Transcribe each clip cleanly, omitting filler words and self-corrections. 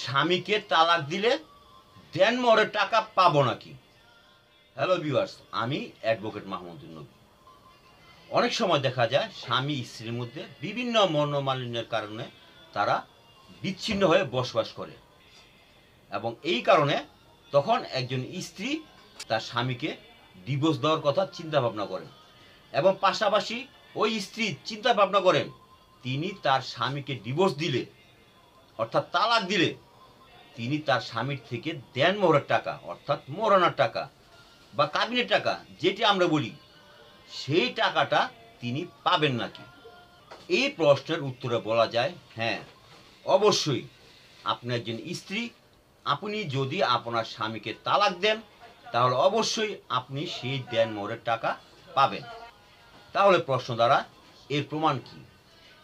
স্বামীকে তালাক দিলে দেনমোহরের টাকা পাবো নাকি? হ্যালো ভিউয়ার্স, আমি অ্যাডভোকেট মাহমুদুল নবী। অনেক সময় দেখা যায় স্বামী স্ত্রীর মধ্যে বিভিন্ন মনোমালিন্যের কারণে তারা বিচ্ছিন্ন হয়ে বসবাস করে, এবং এই কারণে তখন একজন স্ত্রী তার স্বামীকে ডিভোর্স দেওয়ার কথা চিন্তা ভাবনা করেন, এবং পাশাপাশি ওই স্ত্রী চিন্তা ভাবনা করেন তিনি তার স্বামীকে ডিভোর্স দিলে অর্থাৎ তালাক দিলে তিনি তার স্বামীর থেকে দেনমোহরের টাকা অর্থাৎ মোহরানার টাকা বা কাবিনের টাকা যেটি আমরা বলি সেই টাকাটা তিনি পাবেন নাকি। এই প্রশ্নের উত্তরে বলা যায় হ্যাঁ, অবশ্যই। আপনি একজন স্ত্রী, আপনি যদি আপনার স্বামীকে তালাক দেন তাহলে অবশ্যই আপনি সেই দেনমোহরের টাকা পাবেন। তাহলে প্রশ্ন দ্বারা এর প্রমাণ কি,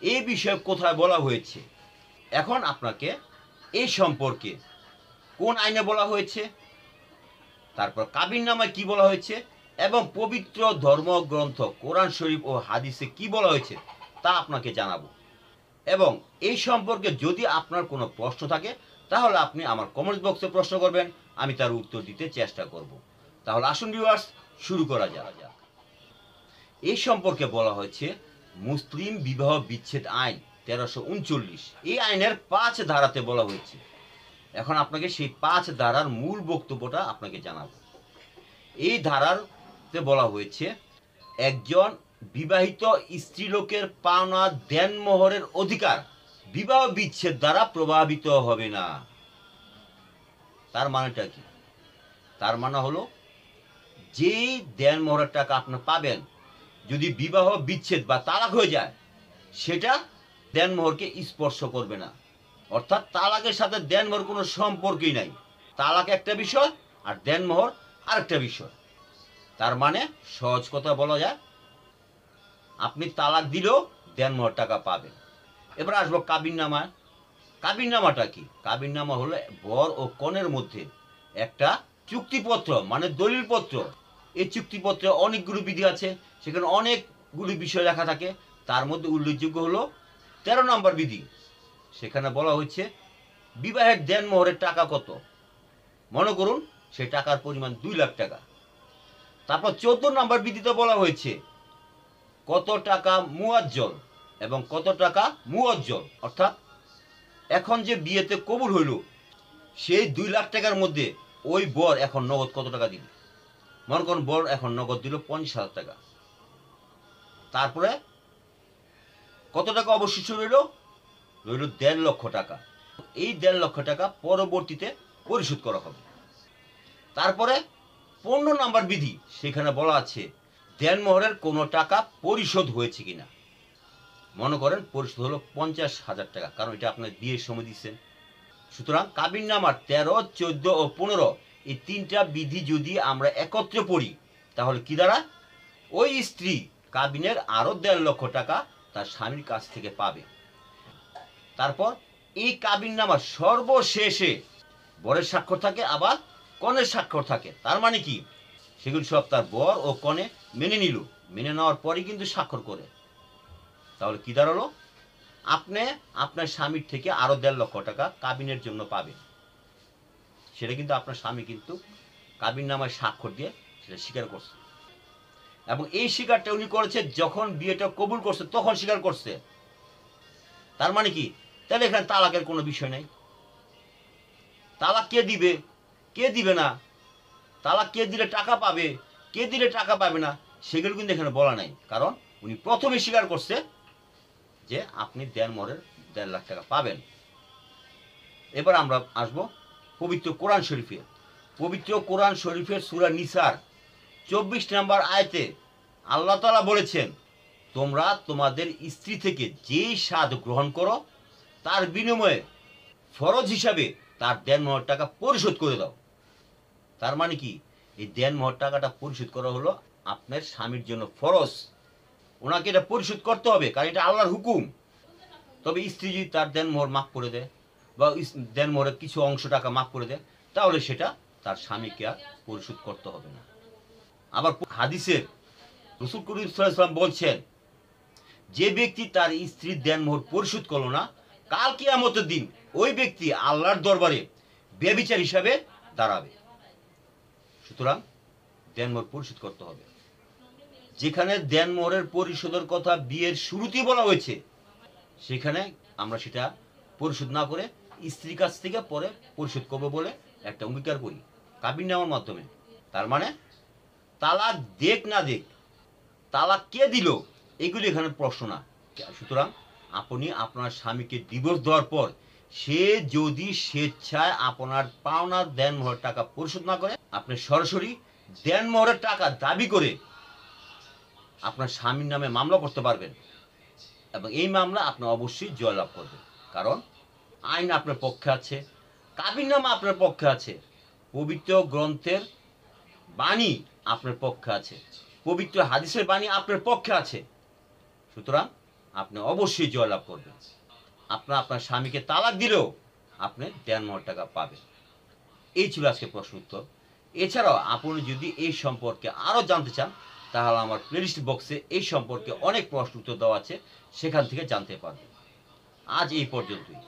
এই বিষয়ে কোথায় বলা হয়েছে? এখন আপনাকে এই সম্পর্কে কোন আইনে বলা হয়েছে, তারপর কাবিননামায় কি বলা হয়েছে, এবং পবিত্র ধর্মগ্রন্থ কোরআন শরীফ ও হাদিসে কি বলা হয়েছে তা আপনাকে জানাবো। এবং এই সম্পর্কে যদি আপনার কোনো প্রশ্ন থাকে তাহলে আপনি আমার কমেন্ট বক্সে প্রশ্ন করবেন, আমি তার উত্তর দিতে চেষ্টা করব। তাহলে আসুন ভিউয়ার্স, শুরু করা যাক। এই সম্পর্কে বলা হয়েছে মুসলিম বিবাহ বিচ্ছেদ আইন 1339। এই আইনের 5 ধারাতে বলা হয়েছে। এখন আপনাকে সেই 5 ধারার মূল বক্তব্যটা আপনাকে জানাবো। এই ধারাতে বলা হয়েছে একজন বিবাহিত স্ত্রীলোকের পাওনা দেনমোহরের অধিকার বিবাহ বিচ্ছেদ দ্বারা প্রভাবিত হবে না। তার মানেটা কি? তার মানে হলো যেই দেনমোহরের টাকা আপনি পাবেন যদি বিবাহ বিচ্ছেদ বা তালাক হয়ে যায় সেটা দেনমোহরকে স্পর্শ করবে না। অর্থাৎ তালাকের সাথে দেনমোহর কোনো সম্পর্কই নাই। তালাক একটা বিষয় আর দেনমোহর আরেকটা বিষয়। তার মানে সহজ কথা বলা যায় আপনি তালাক দিলেও দেনমোহর টাকা পাবেন। এবার আসবো কাবিননামা। কাবিননামাটা কি? কাবিননামা হলো বর ও কনের মধ্যে একটা চুক্তিপত্র, মানে দলিলপত্র। এই চুক্তিপত্রে অনেকগুলো বিধি আছে, সেখানে অনেকগুলি বিষয় লেখা থাকে। তার মধ্যে উল্লেখযোগ্য হলো 13 নম্বর বিধি। সেখানে বলা হয়েছে বিবাহের দেনমোহরের টাকা কত। মনে করুন সেই টাকার পরিমাণ 2 লাখ টাকা। তারপর 14 নম্বর বিধিতে বলা হয়েছে কত টাকা মুয়াজ্জল এবং কত টাকা মুয়াজ্জল। অর্থাৎ এখন যে বিয়েতে কবুল হইল সেই 2 লাখ টাকার মধ্যে ওই বর এখন নগদ কত টাকা দিবে। মনে করুন বর এখন নগদ দিল 50,000 টাকা। তারপরে কত টাকা অবশিষ্ট রইল? 1.5 লক্ষ টাকা। এই 1.5 লক্ষ টাকা পরবর্তীতে পরিশোধ করা হবে। তারপরে 15 নম্বর বিধি, সেখানে বলা আছে দেনমোহরের কোনো টাকা পরিশোধ হয়েছে কিনা। মনে করেন পরিশোধ হলো 50,000 টাকা, কারণ এটা আপনার বিয়ের সময় দিচ্ছেন। সুতরাং কাবিননামার 13, 14 ও 15 এই 3টা বিধি যদি আমরা একত্রে পড়ি তাহলে কি দ্বারা ওই স্ত্রী কাবিনের আরো 1.5 লক্ষ টাকা তার স্বামীর কাছ থেকে পাবে। তারপর এই কাবিননামার সর্বশেষে বরের স্বাক্ষর থাকে, আবার কনের স্বাক্ষর থাকে। তার মানে কি সেগুলো সব তার বর ও কনে মেনে নিল, মেনে নেওয়ার পরই কিন্তু স্বাক্ষর করে। তাহলে কি দাঁড়ালো? আপনি আপনার স্বামীর থেকে আরো 1.5 লক্ষ টাকা কাবিনের জন্য পাবেন। সেটা কিন্তু আপনার স্বামী কিন্তু কাবিননামায় স্বাক্ষর দিয়ে সেটা স্বীকার করছে, এবং এই স্বীকারটা উনি করেছে যখন বিয়েটা কবুল করছে তখন স্বীকার করছে। তার মানে কি? তাহলে এখানে তালাকের কোনো বিষয় নাই। তালাক কে দিবে, কে দিবে না, তালাক কে দিলে টাকা পাবে, কে দিলে টাকা পাবে না, সেগুলো কিন্তু এখানে বলা নাই। কারণ উনি প্রথমে স্বীকার করছে যে আপনি দেনমোহরের 1.5 লাখ টাকা পাবেন। এবার আমরা আসব পবিত্র কোরআন শরীফে। পবিত্র কোরআন শরীফের সূরা নিসার 24 নম্বর আয়াতে আল্লাহ তাআলা বলেছেন তোমরা তোমাদের স্ত্রী থেকে যেই স্বাদ গ্রহণ করো তার বিনিময়ে ফরজ হিসাবে তার দেনমোহর টাকা পরিশোধ করে দাও। তার মানে কি এই দেনমোহর টাকাটা পরিশোধ করা হলো আপনার স্বামীর জন্য ফরজ। ওনাকে এটা পরিশোধ করতে হবে, কারণ এটা আল্লাহর হুকুম। তবে স্ত্রী যদি তার দেনমোহর মাফ করে দেয় বা দেনমোহরের কিছু অংশ টাকা মাফ করে দেয় তাহলে সেটা তার স্বামীকে আর পরিশোধ করতে হবে না। আবার হাদিসের রাসূল করিম সাল্লাল্লাহু আলাইহি ওয়াসাল্লাম বলছেন যে ব্যক্তি তার স্ত্রীর দেনমোহর পরিশোধ করলো না কাল কিয়ামতের দিন ওই ব্যক্তি আল্লাহর দরবারে ব্যভিচার হিসাবে দাঁড়াবে। সুতরাং দেনমোহর পরিশোধ করতে হবে। যেখানে দেনমোহরের পরিশোধের কথা বিয়ের শুরুতেই বলা হয়েছে, সেখানে আমরা সেটা পরিশোধ না করে স্ত্রীর কাছ থেকে পরে পরিশোধ করবো বলে একটা অঙ্গীকার করি কাবিন নেওয়ার মাধ্যমে। তার মানে তালাক দেখ না দেখ, তালাক কে দিল, এগুলি এখানে প্রশ্ন না। সুতরাং আপনি আপনার স্বামীকে ডিভোর্স দেওয়ার পর সে যদি স্বেচ্ছায় আপনার পাওনা দেনমোহরের টাকা পরিশোধ না করে, আপনি সরাসরি দেনমোহরের টাকা দাবি করে আপনার স্বামীর নামে মামলা করতে পারবেন এবং এই মামলা আপনি অবশ্যই জয়লাভ করবেন। কারণ আইন আপনার পক্ষে আছে, কাবিননামা আপনার পক্ষে আছে, পবিত্র গ্রন্থের বাণী আপনার পক্ষে আছে, পবিত্র হাদিসের বাণী আপনার পক্ষে আছে। সুতরাং আপনি অবশ্যই জয়লাভ করবেন। আপনার স্বামীকে তালাক দিলেও আপনি দেনমোহর টাকা পাবেন। এই ছিল আজকে প্রশ্ন উত্তর। এছাড়াও আপনি যদি এই সম্পর্কে আরও জানতে চান, তাহলে আমার প্লেলিস্ট বক্সে এই সম্পর্কে অনেক প্রশ্ন উত্তর দেওয়া আছে, সেখান থেকে জানতে পারবেন। আজ এই পর্যন্তই।